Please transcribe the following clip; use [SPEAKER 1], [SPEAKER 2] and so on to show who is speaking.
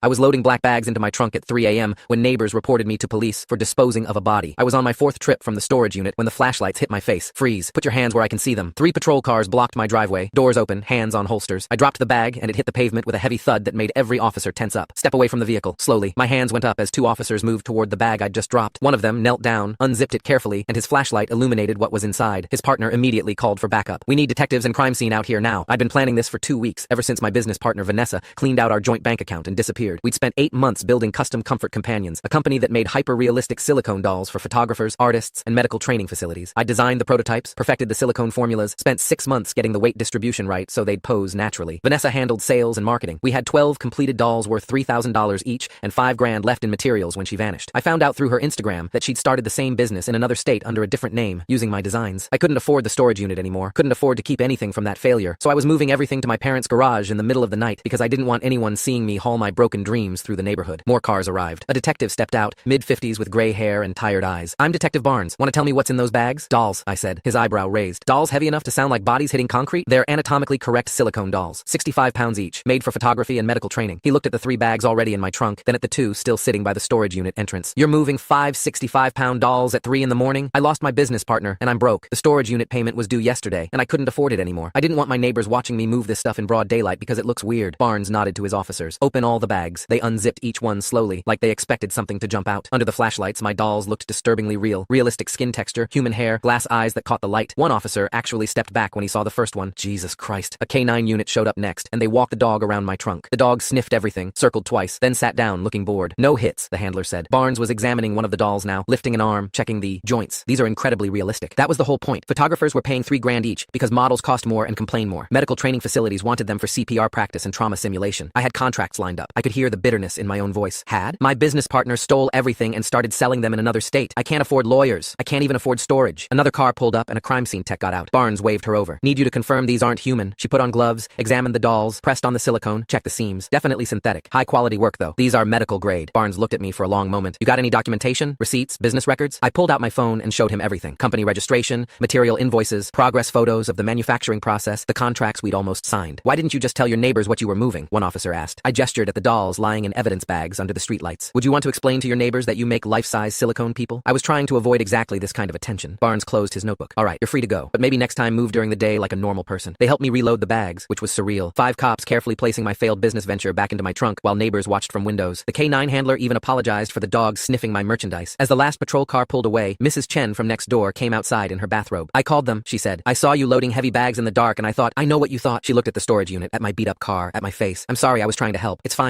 [SPEAKER 1] I was loading black bags into my trunk at 3 a.m. when neighbors reported me to police for disposing of a body. I was on my 4th trip from the storage unit when the flashlights hit my face. Freeze. Put your hands where I can see them. 3 patrol cars blocked my driveway. Doors open, hands on holsters. I dropped the bag and it hit the pavement with a heavy thud that made every officer tense up. Step away from the vehicle. Slowly. My hands went up as 2 officers moved toward the bag I'd just dropped. One of them knelt down, unzipped it carefully, and his flashlight illuminated what was inside. His partner immediately called for backup. We need detectives and crime scene out here now. I'd been planning this for 2 weeks, ever since my business partner Vanessa cleaned out our joint bank account and disappeared. We'd spent 8 months building Custom Comfort Companions, a company that made hyper-realistic silicone dolls for photographers, artists, and medical training facilities. I designed the prototypes, perfected the silicone formulas, spent 6 months getting the weight distribution right so they'd pose naturally. Vanessa handled sales and marketing. We had 12 completed dolls worth $3,000 each and $5,000 left in materials when she vanished. I found out through her Instagram that she'd started the same business in another state under a different name, using my designs. I couldn't afford the storage unit anymore, couldn't afford to keep anything from that failure, so I was moving everything to my parents' garage in the middle of the night because I didn't want anyone seeing me haul my broken dreams through the neighborhood. More cars arrived. A detective stepped out, mid-50s with gray hair and tired eyes. "I'm Detective Barnes. Want to tell me what's in those bags?" "Dolls," I said, his eyebrow raised. "Dolls heavy enough to sound like bodies hitting concrete?" "They're anatomically correct silicone dolls, 65 pounds each, made for photography and medical training." He looked at the 3 bags already in my trunk, then at the 2 still sitting by the storage unit entrance. "You're moving 5 65-pound dolls at 3 in the morning? I lost my business partner, and I'm broke. The storage unit payment was due yesterday, and I couldn't afford it anymore. I didn't want my neighbors watching me move this stuff in broad daylight because it looks weird." Barnes nodded to his officers. "Open all the bags." They unzipped each one slowly, like they expected something to jump out. Under the flashlights, my dolls looked disturbingly real. Realistic skin texture, human hair, glass eyes that caught the light. One officer actually stepped back when he saw the first one. Jesus Christ. A K9 unit showed up next, and they walked the dog around my trunk. The dog sniffed everything, circled twice, then sat down, looking bored. "No hits," the handler said. Barnes was examining one of the dolls now, lifting an arm, checking the joints. "These are incredibly realistic." That was the whole point. Photographers were paying $3,000 each because models cost more and complain more. Medical training facilities wanted them for CPR practice and trauma simulation. I had contracts lined up. I could hear the bitterness in my own voice. My business partner stole everything and started selling them in another state. I can't afford lawyers. I can't even afford storage. Another car pulled up and a crime scene tech got out. Barnes waved her over. "Need you to confirm these aren't human." She put on gloves, examined the dolls, pressed on the silicone, checked the seams. "Definitely synthetic. High quality work though. These are medical grade." Barnes looked at me for a long moment. "You got any documentation? Receipts? Business records?" I pulled out my phone and showed him everything. Company registration, material invoices, progress photos of the manufacturing process, the contracts we'd almost signed. "Why didn't you just tell your neighbors what you were moving?" one officer asked. I gestured at the dolls lying in evidence bags under the streetlights. "Would you want to explain to your neighbors that you make life-size silicone people?" I was trying to avoid exactly this kind of attention. Barnes closed his notebook. "All right, you're free to go, but maybe next time move during the day like a normal person." They helped me reload the bags, which was surreal. 5 cops carefully placing my failed business venture back into my trunk while neighbors watched from windows. The K9 handler even apologized for the dog sniffing my merchandise. As the last patrol car pulled away, Mrs. Chen from next door came outside in her bathrobe. "I called them," she said. "I saw you loading heavy bags in the dark and I thought, I know what you thought." She looked at the storage unit, at my beat-up car, at my face. "I'm sorry, I was trying to help. It's fine."